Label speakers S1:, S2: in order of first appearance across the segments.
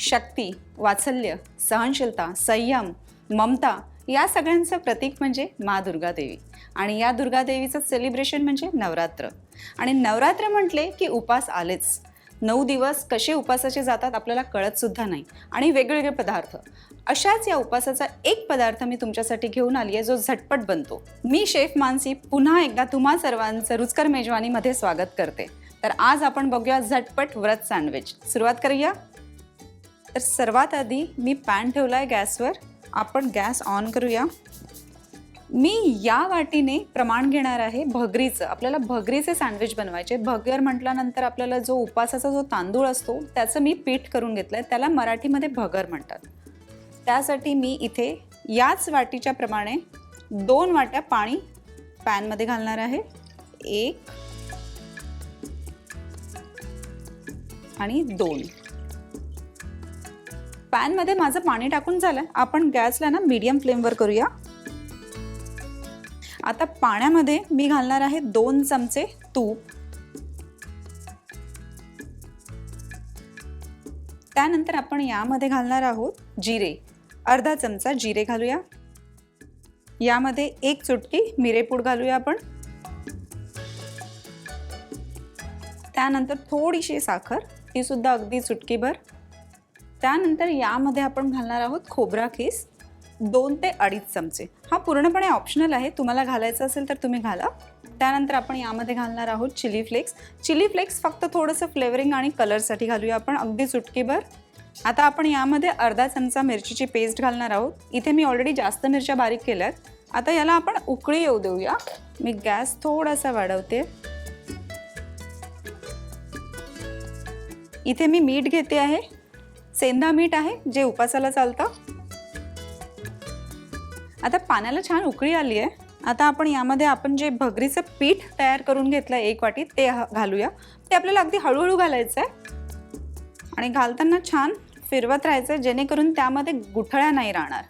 S1: शक्ती, वात्सल्य, सहनशीलता, संयम, ममता या सगळ्यांचं प्रतीक म्हणजे माँ दुर्गा देवी. आणि या दुर्गा देवीचं सेलिब्रेशन म्हणजे नवरात्र. आणि नवरात्र म्हटले की उपास आलेच. 9 दिवस कसे उपासाचे जातात आपल्याला कळत सुद्धा नाही. आणि वेगवेगळे पदार्थ. अशाच या उपासाचा एक पदार्थ मी तुमच्यासाठी घेऊन आली आहे जो झटपट बनतो. मी शेफ मानसी पुन्हा एकदा तुम्हा सर्वांचं रुचकर मेजवानीमध्ये स्वागत करते. तर आज आपण बघूया झटपट व्रत सँडविच. सुरुवात करूया. तर सर्वात आधी मी पॅन ठेवला आहे गॅसवर. आपण गॅस ऑन करूया. मी या वाटीने प्रमाण घेणार आहे भगरीचं. आपल्याला भगरीचे सँडविच बनवायचे. भगर म्हटल्यानंतर आपल्याला जो उपासाचा जो तांदूळ असतो त्याचं मी पीठ करून घेतलं आहे. त्याला मराठीमध्ये भगर म्हणतात. त्यासाठी मी इथे याच वाटीच्या प्रमाणे 2 वाट्या पाणी पॅनमध्ये घालणार आहे. 1 आणि 2. पॅनमध्ये माझं पाणी टाकून झालं. आपण गॅसला ना मीडियम फ्लेमवर करूया. आता पाण्यामध्ये मी घालणार आहे 2 चमचे तूप. त्यानंतर आपण यामध्ये घालणार आहोत जिरे. अर्धा चमचा जिरे घालूया. यामध्ये 1 चुटकी मिरेपूड घालूया आपण. त्यानंतर थोडीशी साखर, ती सुद्धा अगदी चुटकीभर. त्यानंतर यामध्ये आपण घालणार आहोत खोबरा खीस 2 ते 2.5 चमचे. हा पूर्णपणे ऑप्शनल आहे. तुम्हाला घालायचं असेल तर तुम्ही घाला. त्यानंतर आपण यामध्ये घालणार आहोत चिली फ्लेक्स. चिली फ्लेक्स फक्त थोडंसं फ्लेवरिंग आणि कलरसाठी घालूया आपण, अगदी चुटकीभर. आता आपण यामध्ये अर्धा चमचा मिरचीची पेस्ट घालणार आहोत. इथे मी ऑलरेडी जास्त मिरच्या बारीक केल्यात. आता याला आपण उकळी येऊ देऊया. मी गॅस थोडासा वाढवते. इथे मी मीठ घेते आहे. सेंधा मीठ आहे जे उपासाला चालतं. आता पाण्याला छान उकळी आली आहे. आता आपण यामध्ये आपण जे भगरीचं पीठ तयार करून घेतलं आहे 1 वाटी ते घालूया. ते आपल्याला अगदी हळूहळू घालायचं आहे आणि घालताना छान फिरवत राहायचं जेणेकरून त्यामध्ये गुठळ्या नाही राहणार.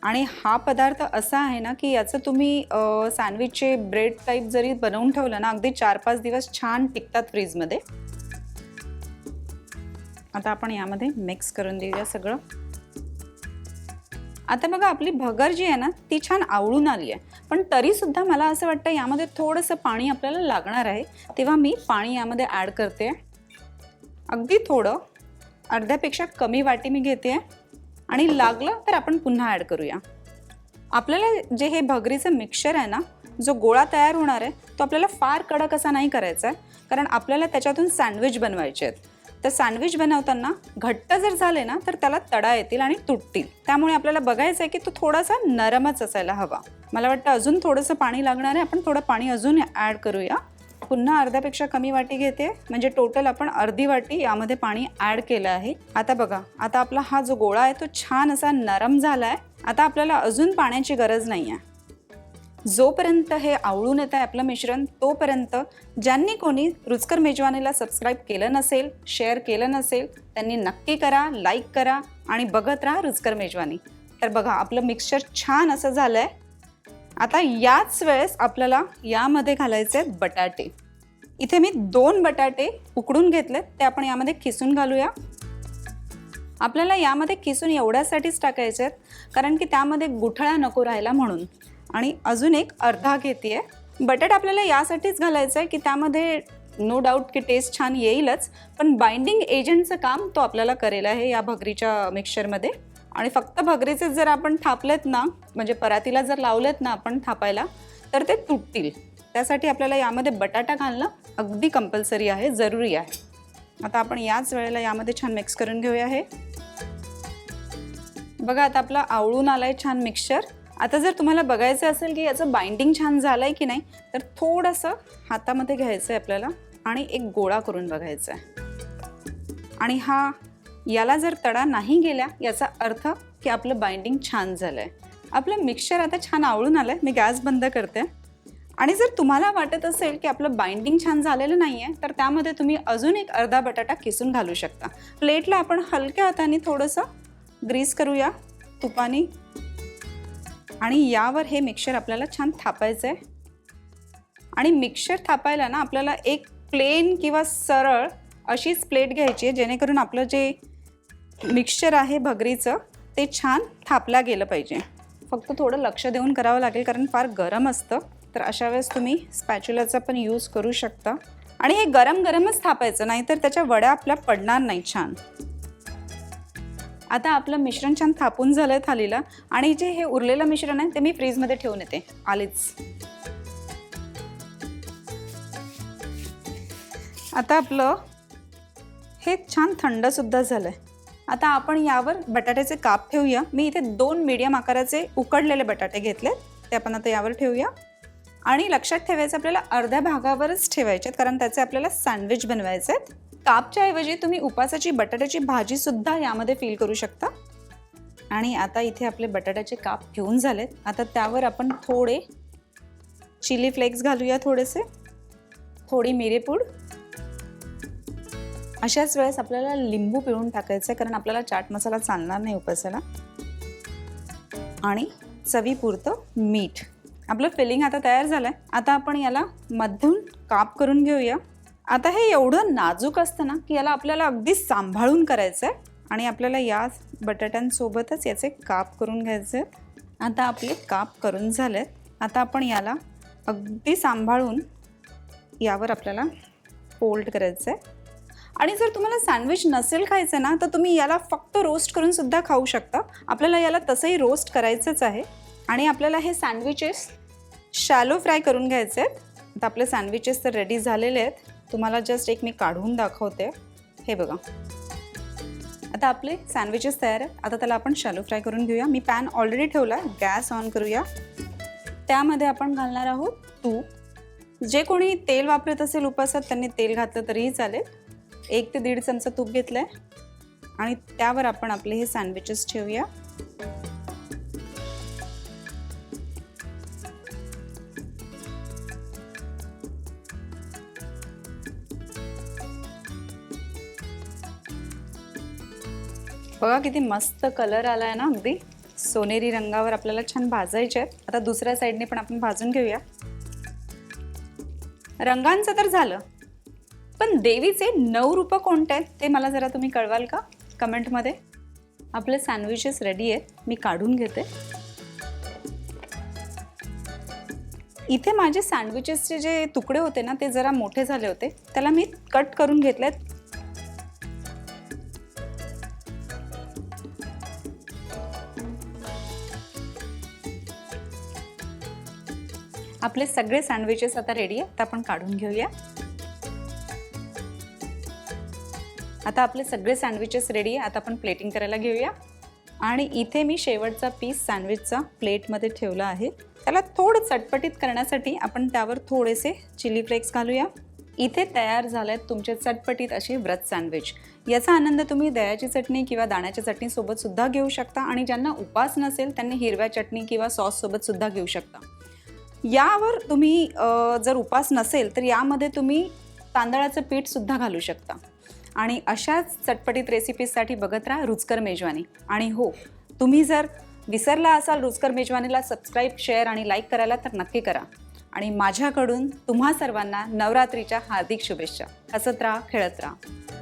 S1: आणि हा पदार्थ असा आहे ना की याचं तुम्ही सँडविचचे ब्रेड टाईप जरी बनवून ठेवलं ना अगदी 4-5 दिवस छान टिकतात फ्रीजमध्ये. आता आपण यामध्ये मिक्स करून देऊया सगळं. आता बघा आपली भगर जी आहे ना ती छान आवळून आली आहे. पण तरीसुद्धा मला असं वाटतं यामध्ये थोडंसं पाणी आपल्याला लागणार आहे. तेव्हा मी पाणी यामध्ये ॲड करते. अगदी थोडं, अर्ध्यापेक्षा कमी वाटी मी घेते आणि लागलं तर आपण पुन्हा ॲड करूया. आपल्याला जे हे भगरीचं मिक्सचर आहे ना, जो गोळा तयार होणार आहे तो आपल्याला फार कडक असा नाही करायचा आहे. कारण आपल्याला त्याच्यातून सँडविच बनवायचे आहेत. तर सँडविच बनवताना घट्ट जर झाले ना तर त्याला तडा येतील आणि तुटतील. त्यामुळे आपल्याला बघायचं आहे की तो थोडासा नरमच असायला हवा. मला वाटतं अजून थोडंसं पाणी लागणार आहे. आपण थोडं पाणी अजून ॲड करूया. पुन्हा अर्ध्यापेक्षा कमी वाटी घेते. म्हणजे टोटल आपण अर्धी वाटी यामध्ये पाणी ॲड केलं आहे. आता बघा, आता आपला हा जो गोळा आहे तो छान असा नरम झाला आहे. आता आपल्याला अजून पाण्याची गरज नाही आहे. जोपर्यंत हे आवळून येत आहे आपलं मिश्रण तोपर्यंत ज्यांनी कोणी रुचकर मेजवानीला सबस्क्राईब केलं नसेल, शेअर केलं नसेल त्यांनी नक्की करा, लाईक करा आणि बघत राहा रुचकर मेजवानी. तर बघा आपलं मिक्सचर छान असं झालं आहे. आता याच वेळेस आपल्याला यामध्ये घालायचे बटाटे. इथे मी 2 बटाटे उकडून घेतलेत. ते आपण यामध्ये खिसून घालूया. आपल्याला यामध्ये खिसून एवढ्यासाठीच टाकायचे आहेत कारण की त्यामध्ये गुठळ्या नको राहायला म्हणून. आणि अजून एक अर्धा घेते आहे. बटाटा आपल्याला यासाठीच घालायचं आहे की त्यामध्ये नो डाऊट की टेस्ट छान येईलच, पण बाइंडिंग एजंटचं काम तो आपल्याला करेल आहे या भगरीच्या मिक्सचरमध्ये. आणि फक्त भगरीचे जर आपण थापलेत ना, म्हणजे परातीला जर लावलेत ना आपण थापायला, तर ते तुटतील. त्यासाठी आपल्याला यामध्ये बटाटा घालणं अगदी कंपल्सरी आहे, जरुरी आहे. आता आपण याच वेळेला यामध्ये छान मिक्स करून घेऊया. हे बघा आता आपला आवळून आलाय छान मिक्सचर. आता जर तुम्हाला बघायचं असेल की याचं बाइंडिंग छान झालं आहे की नाही तर थोडंसं हातामध्ये घ्यायचं आहे आपल्याला आणि एक गोळा करून बघायचा आहे. आणि याला जर तडा नाही गेला याचा अर्थ की आपलं बाइंडिंग छान झालं आहे. आपलं मिक्सचर आता छान आवळून आलं आहे. मी गॅस बंद करते. आणि जर तुम्हाला वाटत असेल की आपलं बाइंडिंग छान झालेलं नाही आहे तर त्यामध्ये तुम्ही अजून एक अर्धा बटाटा किसून घालू शकता. प्लेटला आपण हलक्या हाताने थोडंसं ग्रीस करूया तुपाने. आणि यावर हे मिक्सचर आपल्याला छान थापायचं आहे. आणि मिक्सचर थापायला ना आपल्याला एक प्लेन किंवा सरळ अशीच प्लेट घ्यायची आहे जेणेकरून आपलं जे मिक्सचर आहे भगरीचं ते छान थापला गेलं पाहिजे. फक्त थोडं लक्ष देऊन करावं लागेल कारण फार गरम असतं. तर अशा वेळेस तुम्ही स्पॅच्युलाचा पण यूज करू शकता. आणि हे गरम गरमच थापायचं, नाहीतर त्याच्या वड्या आपल्या पडणार नाही छान. आता आपलं मिश्रण छान थापून झालंय थालीला आणि जे हे उरलेलं मिश्रण आहे ते मी फ्रीजमध्ये ठेवून येते. आलेच. आता आपलं हे छान थंड सुद्धा झालंय. आता आपण यावर बटाट्याचे काप ठेवूया. मी इथे 2 मीडियम आकाराचे उकडलेले बटाटे घेतले, ते आपण आता यावर ठेवूया. आणि लक्षात ठेवायचं आपल्याला अर्ध्या भागावरच ठेवायचे कारण त्याचे आपल्याला सँडविच बनवायचे आहेत. कापच्या ऐवजी तुम्ही उपासाची बटाट्याची भाजी सुद्धा यामध्ये फिल करू शकता. आणि आता इथे आपले बटाट्याचे काप घेऊन झालेत. आता त्यावर आपण थोडे चिली फ्लेक्स घालूया, थोडेसे, थोडी मिरेपूड. अशाच वेळेस आपल्याला लिंबू पिळून टाकायचं आहे कारण आपल्याला चाट मसाला चालणार नाही उपासाला. आणि चवीपुरतं मीठ. आपलं फिलिंग आता तयार झालंय. आता आपण याला मधून काप करून घेऊया. आता हे एवढं नाजूक असतं ना की याला आपल्याला अगदी सांभाळून करायचं आहे आणि आपल्याला या बटाट्यांसोबतच याचे काप करून घ्यायचे आहेत. आता आपले काप करून झालेत. आता आपण याला अगदी सांभाळून यावर आपल्याला फोल्ड करायचं आहे. आणि जर तुम्हाला सँडविच नसेल खायचं ना तर तुम्ही याला फक्त रोस्ट करून सुद्धा खाऊ शकता. आपल्याला याला तसंही रोस्ट करायचंच आहे. आणि आपल्याला हे सँडविचेस शॅलो फ्राय करून घ्यायचे आहेत. आता आपले सँडविचेस तर रेडी झालेले आहेत. तुम्हाला जस्ट एक मी काढून दाखवते. हे बघा, आता आपले सँडविचेस तयार आहेत. आता त्याला आपण शॅलो फ्राय करून घेऊया. मी पॅन ऑलरेडी ठेवला आहे. गॅस ऑन करूया. त्यामध्ये आपण घालणार आहोत तूप. जे कोणी तेल वापरत असेल उपासात त्यांनी तेल घातलं तरीही चालेल. 1 ते 1.5 चमचा तूप घेतलं आहे आणि त्यावर आपण आपले हे सँडविचेस ठेवूया. बघा किती मस्त कलर आला आहे ना, अगदी सोनेरी रंगावर आपल्याला छान भाजायचे आहेत. आता दुसऱ्या साईडने पण आपण भाजून घेऊया. रंगांचं तर झालं, पण देवीचे 9 रूप कोणते आहेत ते मला जरा तुम्ही कळवाल का कमेंटमध्ये. आपले सँडविचेस रेडी आहेत. मी काढून घेते. इथे माझे सँडविचेसचे जे तुकडे होते ना ते जरा मोठे झाले होते, त्याला मी कट करून घेतलेत. आपले सगळे सँडविचेस आता रेडी आहेत. आपण काढून घेऊया. आता आपले सगळे सँडविचेस रेडी आहे. आता आपण प्लेटिंग करायला घेऊया. आणि इथे मी शेवटचा पीस सँडविचचा प्लेटमध्ये ठेवला आहे. त्याला थोडं चटपटीत करण्यासाठी आपण त्यावर थोडेसे चिली फ्लेक्स घालूया. इथे तयार झाले आहेत तुमचे चटपटीत असे व्रत सँडविच. याचा आनंद तुम्ही दह्याची चटणी किंवा दाण्याच्या चटणीसोबत सुद्धा घेऊ शकता. आणि ज्यांना उपास नसेल त्यांनी हिरव्या चटणी किंवा सॉससोबत सुद्धा घेऊ शकता. यावर तुम्ही जर उपास नसेल तर यामध्ये तुम्ही तांदळाचं पीठ सुद्धा घालू शकता. आणि अशाच चटपटीत रेसिपीजसाठी बघत राहा रुचकर मेजवानी. आणि हो, तुम्ही जर विसरला असाल रुचकर मेजवानीला सबस्क्राईब, शेअर आणि लाईक करायला तर नक्की करा. आणि माझ्याकडून तुम्हा सर्वांना नवरात्रीच्या हार्दिक शुभेच्छा. हसत राहा, खेळत राहा.